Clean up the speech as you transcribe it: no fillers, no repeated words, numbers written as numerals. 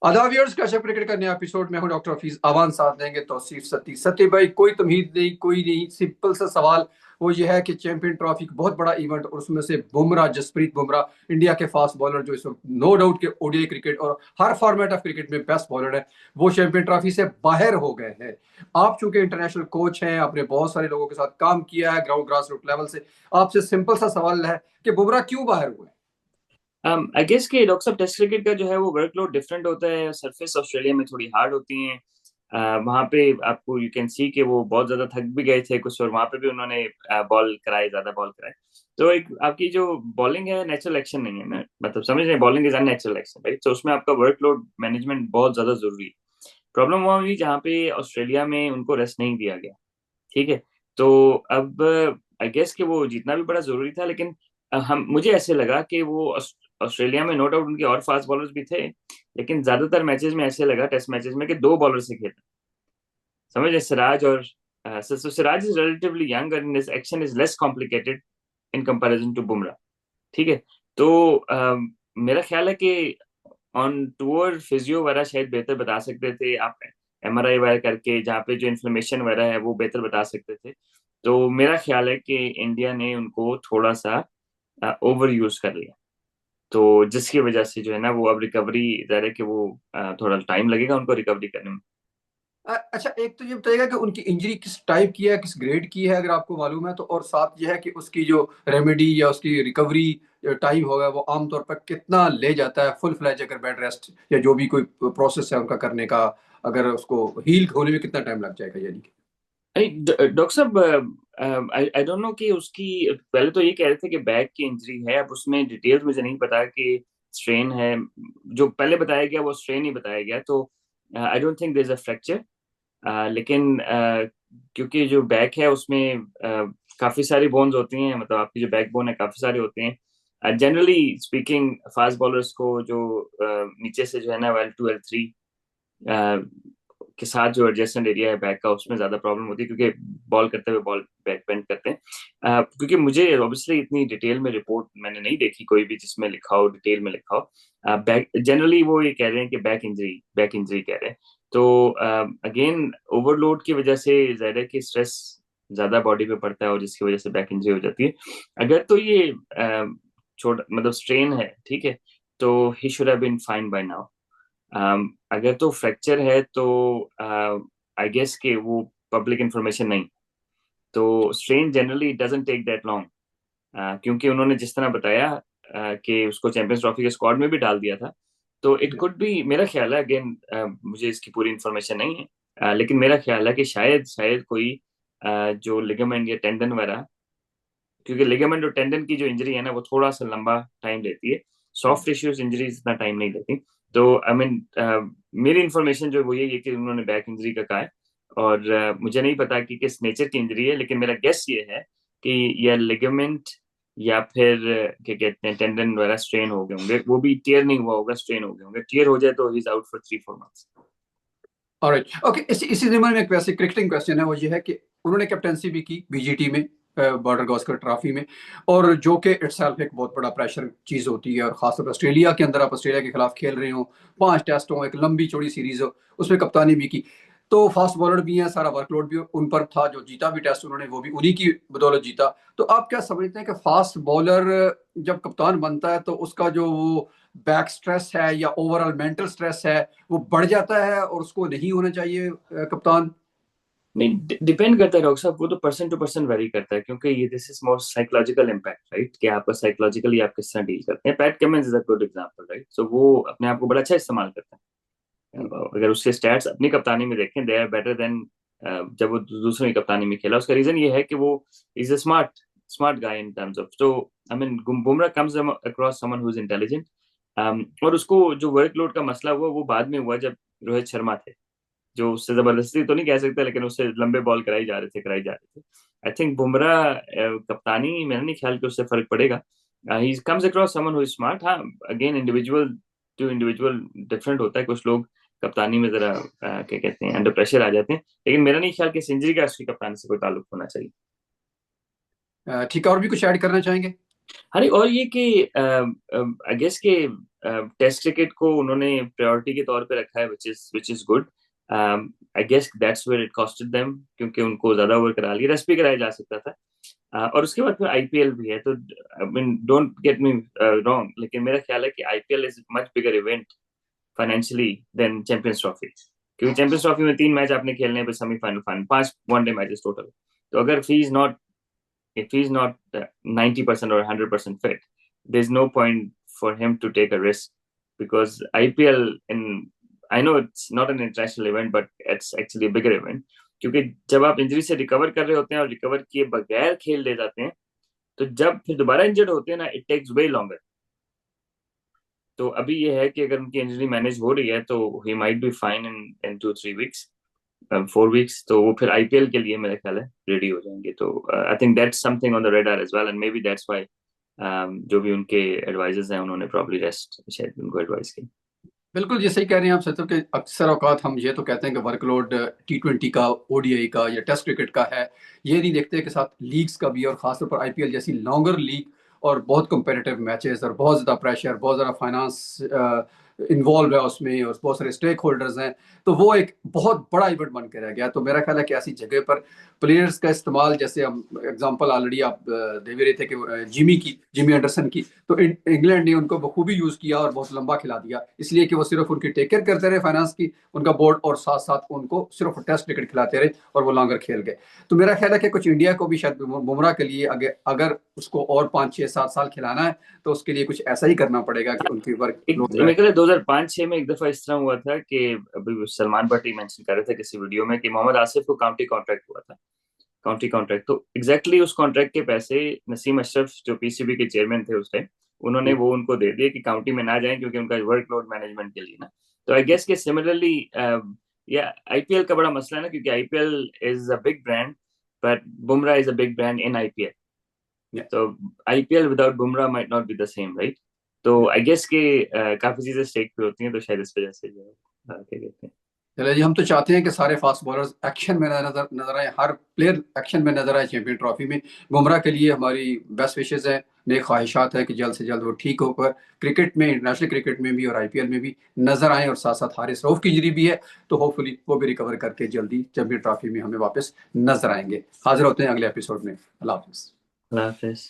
आदाब viewers, Kashyap cricket का नया एपिसोड में हूं डॉक्टर हफीज अवान। साथ देंगे तौसीफ सती। सती भाई, कोई तमहीद नहीं, कोई नहीं, सिंपल सा सवाल। वो ये है कि चैंपियन ट्रॉफी बहुत बड़ा इवेंट और उसमें से बुमराह, जसप्रीत बुमराह, इंडिया के फास्ट बॉलर जो इस वक्त नो डाउट के ओडीआई क्रिकेट और हर फॉर्मेट ऑफ क्रिकेट में बेस्ट बॉलर है, वो चैंपियन ट्रॉफी से बाहर हो गए हैं। आप चूंकि इंटरनेशनल कोच हैं, आपने बहुत सारे लोगों के साथ काम किया है ग्राउंड ग्रास रूट लेवल से, आपसे सिंपल सा सवाल है कि बुमराह क्यों बाहर हुए? आई गेस कि डॉक्टर साहब टेस्ट क्रिकेट का जो है वो वर्कलोड डिफरेंट होता है। सरफेस ऑस्ट्रेलिया में थोड़ी हार्ड होती हैं। वहाँ पे आपको यू कैन सी कि वो बहुत ज्यादा थक भी गए थे कुछ, और वहाँ पे भी उन्होंने बॉल कराए, ज्यादा बॉल कराए। तो एक आपकी जो बॉलिंग है नेचुरल एक्शन नहीं है, मैं मतलब समझ रहे, bowling is unnatural action, right? तो उसमें आपका वर्कलोड मैनेजमेंट बहुत ज्यादा जरूरी है। प्रॉब्लम वहाँ हुई जहाँ पे ऑस्ट्रेलिया में उनको रेस्ट नहीं दिया गया। ठीक है। तो अब आई गेस कि वो जीतना भी बड़ा जरूरी था, लेकिन हम मुझे ऐसे लगा कि वो ऑस्ट्रेलिया में नो डाउट उनके और फास्ट बॉलर्स भी थे, लेकिन ज्यादातर मैचेस में ऐसे लगा, टेस्ट मैचेस में, कि दो बॉलर से खेल, समझे, सिराज और Siraj is relatively young and his action is less complicated in comparison to Bumrah. ठीक है। तो मेरा ख्याल है कि ऑन टूर फिजियो वगैरह शायद बेहतर बता सकते थे आप, एमआरआई वगैरह करके जहाँ पे जो इन्फ्लेमेशन वगैरह है वो बेहतर बता सकते थे। तो मेरा ख्याल है कि इंडिया ने उनको थोड़ा सा ओवर यूज कर लिया, तो जिसकी वजह से जो है ना वो अब रिकवरी, ज़ाहिर है कि वो थोड़ा टाइम लगेगा उनको रिकवरी करने में। अच्छा, एक तो ये बताइएगा कि उनकी इंजरी किस टाइप की है, किस ग्रेड की है, अगर आपको मालूम है तो। और साथ ये है कि उसकी जो रेमेडी या उसकी रिकवरी टाइम होगा वो आमतौर पर कितना ले जाता है, फुल फ्लैज अगर बेड रेस्ट या जो भी कोई प्रोसेस है उनका करने का, अगर उसको हील होने में कितना टाइम लग जाएगा यानी कि। अरे डॉक्टर साहब, आई आई डोंट नो कि उसकी, पहले तो ये कह रहे थे कि बैक की इंजरी है, अब उसमें डिटेल्स मुझे नहीं पता कि स्ट्रेन है। जो पहले बताया गया वो स्ट्रेन ही बताया गया, तो I don't think there is a fracture. लेकिन क्योंकि जो बैक है उसमें काफी सारी बोन्स होती हैं, मतलब आपकी जो बैक बोन है काफी सारी होती हैं। जनरली स्पीकिंग फास्ट बॉलर्स को जो नीचे से जो है ना L2 L3 के साथ जो एडजेसेंट एरिया है बैक का, उसमें ज्यादा प्रॉब्लम होती है, क्योंकि बॉल करते हुए बॉल बैक बेंड करते हैं। क्योंकि मुझे ऑब्वियसली इतनी डिटेल में रिपोर्ट मैंने नहीं देखी कोई भी जिसमें लिखा हो, डिटेल में लिखा हो। बैक जनरली वो ये कह रहे हैं कि बैक इंजरी कह रहे हैं। तो अगेन ओवरलोड की वजह से ज़्यादा कि स्ट्रेस ज्यादा बॉडी पे पड़ता है, और जिसकी वजह से बैक इंजरी हो जाती है। अगर तो ये छोटा मतलब स्ट्रेन है, ठीक है, तो he should have been fine by now. अगर तो फ्रैक्चर है तो आई गेस कि वो पब्लिक इंफॉर्मेशन नहीं, तो strain generally doesn't take that long. क्योंकि उन्होंने जिस तरह बताया कि उसको चैंपियंस ट्रॉफी के स्क्वाड में भी डाल दिया था, तो इट कुड बी, मेरा ख्याल है, अगेन मुझे इसकी पूरी इंफॉर्मेशन नहीं है, लेकिन मेरा ख्याल है कि शायद शायद कोई जो लिगामेंट या टेंडन वगैरह, क्योंकि लिगामेंट और टेंडन की जो इंजरी है ना वो थोड़ा सा लंबा टाइम लेती है, सॉफ्ट टिश्यूज इंजरीज इतना टाइम नहीं लेती। तो आई मीन मेरी इंफॉर्मेशन जो है वो यही है कि उन्होंने बैक इंजरी का कहा है, और मुझे नहीं पता कि किस नेचर की इंजरी है, लेकिन मेरा गेस ये है कि यह लिगामेंट या फिर क्या कहते हैं टेंडन वगैरह स्ट्रेन हो गए होंगे, वो भी टीयर नहीं हुआ होगा, स्ट्रेन हो गए होंगे। टीयर हो जाए तो he is out for 3-4 months. Alright, okay. इसी ज़िम्मे में एक वैसे क्रिकेटिंग क्वेश्चन है, वो ये है कि उन्होंने कैप्टनसी भी की बीजीटी में, बॉर्डर गावस्कर ट्रॉफी में, और जो कि इटसेल्फ एक बहुत बड़ा प्रेशर चीज़ होती है, और खासतौर पर ऑस्ट्रेलिया के अंदर आप ऑस्ट्रेलिया के खिलाफ खेल रहे हो, 5 टेस्ट हो, एक लंबी चौड़ी सीरीज हो, उसमें कप्तानी भी की। तो फास्ट बॉलर भी हैं, सारा वर्कलोड भी उन पर था, जो जीता भी टेस्ट उन्होंने वो भी उन्हीं की बदौलत जीता। तो आप क्या समझते हैं कि फास्ट बॉलर जब कप्तान बनता है तो उसका जो वो बैक स्ट्रेस है या ओवरऑल मेंटल स्ट्रेस है वो बढ़ जाता है, और उसको नहीं होना चाहिए कप्तान? नहीं, डिपेंड करता है डॉक्टर साहब, वो तो पर्सन टू पर्सन वेरी करता है, क्योंकि ये this is more psychological impact, right? कि आपका साइकोलॉजिकली आप किस तरह डील करते हैं। Pat Cummins is a good example, right? So वो अपने आप को बड़ा अच्छा इस्तेमाल करता है। अगर उसके स्टैट्स अपनी कप्तानी में देखें, दे आर बेटर देन जब वो दूसरों की कप्तानी में खेला। उसका रीजन ये है कि वो is a smart smart guy in terms of, तो I mean Bumrah comes across someone who is intelligent. और उसको जो वर्कलोड का मसला हुआ वो बाद में हुआ जब रोहित शर्मा थे, जो उससे जबरदस्ती तो नहीं कह सकते, लेकिन उससे लंबे बॉल कराई जा रहे थे। आई थिंक बुमराह कप्तानी, मेरा नहीं ख्याल कि उससे फर्क पड़ेगा। He comes across someone who is smart. हाँ, again individual to individual different होता है, कुछ लोग कप्तानी में जरा क्या कहते हैं अंडर प्रेशर आ जाते हैं, लेकिन मेरा नहीं ख्याल कि इस इंजरी का उसकी कप्तानी से कोई ताल्लुक होना चाहिए। ठीक है, और भी कुछ ऐड करना चाहेंगे? अरे और ये कि आई गेस के टेस्ट क्रिकेट को उन्होंने प्रायोरिटी के तौर पे रखा है, which is good. I guess that's where it costed them, क्योंकि उनको ज्यादा ओवर करा लिया, रेस्ट भी कराया जा सकता था। और उसके बाद फिर आईपीएल भी है, तो I mean don't get me wrong, लेकिन मेरा ख्याल है कि IPL is much bigger event financially than champions trophy, क्योंकि चैंपियंस ट्रॉफी में 3 मैच आपने खेलने हैं, semifinal final 5 one day matches total. तो अगर he is not, if he's not 90% or 100% fit, there's no point for him to take a risk, because IPL, in I know it's not an international event, but it's actually a bigger event, क्योंकि जब आप injury से recover कर रहे होते हैं और recover किए बगैर खेल ले जाते हैं, तो जब फिर दोबारा इंजर्ड होते हैं ना, इट टेक्स वे लॉन्गर। तो अभी ये है कि अगर उनकी इंजरी मैनेज हो रही है तो he might be fine in 2-3 weeks, 4 weeks, तो वो फिर आईपीएल के लिए मेरा ख्याल है रेडी हो जाएंगे। तो I think that's something on the radar as well, and maybe that's why जो भी उनके एडवाइजर्स हैं उन्होंने प्रॉब्ली रेस्ट शायद उनको एडवाइस की। बिल्कुल ये सही कह रहे हैं आप सचिव कि अक्सर औकात हम ये तो कहते हैं कि वर्कलोड T20 का, ओडीआई का या टेस्ट क्रिकेट का है, ये नहीं देखते कि साथ लीग्स का भी, और खासतौर पर आईपीएल जैसी लॉन्गर लीग और बहुत कंपेटिटिव मैचेस और बहुत ज़्यादा प्रेशर, बहुत ज़्यादा फाइनेंस इन्वॉल्व है उसमें, और बहुत सारे स्टेक होल्डर्स हैं, तो वो एक बहुत बड़ा इवेंट बन के रह गया। तो मेरा ख्याल है कि ऐसी जगह पर प्लेयर्स का इस्तेमाल, जैसे हम एग्जांपल ऑलरेडी आप दे भी रहे थे कि जिमी एंडरसन की, तो इंग्लैंड ने उनको बखूबी यूज किया और बहुत लंबा खिला दिया, इसलिए कि वो सिर्फ उनकी टेक केयर करते रहे फाइनेंस की, उनका बोर्ड, और साथ साथ उनको सिर्फ टेस्ट क्रिकेट खिलाते रहे और वो लॉन्गर खेल गए। तो मेरा ख्याल है कि कुछ इंडिया को भी शायद बुमराह के लिए अगर उसको और 5-6-7 साल खिलाना है तो उसके लिए कुछ ऐसा ही करना पड़ेगा कि उनकी वर्क एक लोड मेरे ख्याल 2005-6 में एक दफा इस तरह हुआ था कि अभी सलमान भट्टी मेंशन कर रहे थे किसी वीडियो में कि मोहम्मद आसिफ को काउंटी कॉन्ट्रैक्ट हुआ था, काउंटी कॉन्ट्रैक्ट। तो एग्जैक्टली उस कॉन्ट्रैक्ट के पैसे नसीम अशरफ जो पीसीबी के चेयरमैन थे उस टाइम, उन्होंने वो उनको दे दिए कि काउंटी में ना जाएं, क्योंकि उनका वर्कलोड मैनेजमेंट के लिए ना। तो आई गेस के सिमिलरली या आईपीएल का बड़ा मसला है ना, क्योंकि IPL is a big brand, but Bumrah is a big brand in IPL. Yeah. तो IPL without Bumrah might not be the same, right? तो आई गेस के काफी चीजें स्टेक पे होती हैं, तो शायद इस वजह से जो क्या कहते हैं। चलो जी, हम तो चाहते हैं कि सारे फास्ट बॉलर्स एक्शन में नजर नजर आए, हर प्लेयर एक्शन में नजर आए चैंपियन ट्रॉफी में। बुमराह के लिए हमारी बेस्ट विशेज है, नेक ख्वाहिशात है कि जल्द से जल्द वो ठीक होकर क्रिकेट में, इंटरनेशनल क्रिकेट में भी और आईपीएल में भी नजर आए, और साथ साथ हारिस रऊफ की इंजरी भी है, तो होपफुली वो भी रिकवर करके जल्दी चैंपियन ट्रॉफी में हमें वापस नजर आएंगे। हाजिर होते हैं अगले एपिसोड में। अल्लाह हाफिज। अल्लाह हाफिज।